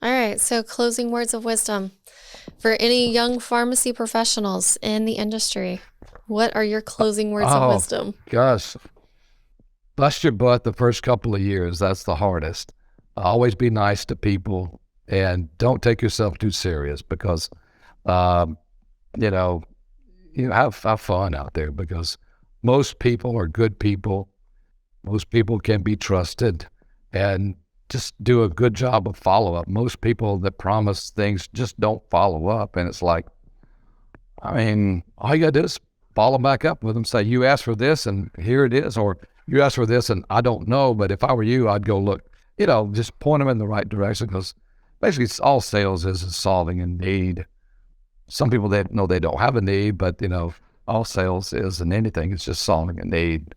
All right. So, closing words of wisdom for any young pharmacy professionals in the industry. What are your closing words of Oh, wisdom? gosh. Bust your butt the first couple of years. That's the hardest. Always be nice to people and don't take yourself too serious because, um, you know, have fun out there because most people are good people. Most people can be trusted and just do a good job of follow up. Most people that promise things just don't follow up. And it's like, I mean, all you got to do is follow back up with them. Say, you asked for this and here it is. Or you asked for this and I don't know. But if I were you, I'd go look, just point them in the right direction because basically it's all sales is solving a need. Some people they know they don't have a need, but all sales isn't anything. It's just solving a need.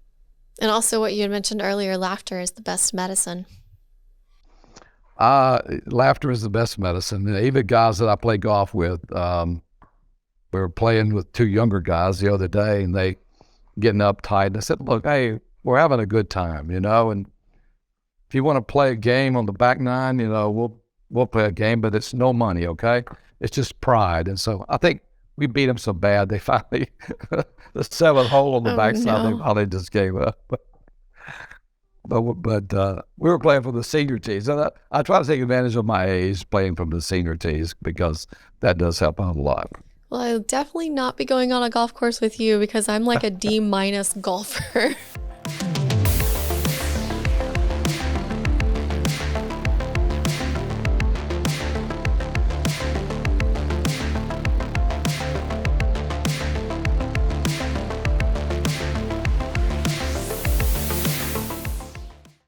And also, what you had mentioned earlier, laughter is the best medicine. Laughter is the best medicine. Even guys that I play golf with, we were playing with two younger guys the other day, and they getting uptight. And I said, "Look, hey, we're having a good time, and if you want to play a game on the back nine, we'll play a game, but it's no money, okay? It's just pride." And so I think we beat them so bad they finally the seventh hole on the Oh, backside they no. finally just gave up. But we were playing for the senior teams. And I try to take advantage of my age playing from the senior teams because that does help out a lot. Well, I'll definitely not be going on a golf course with you because I'm like a D minus golfer.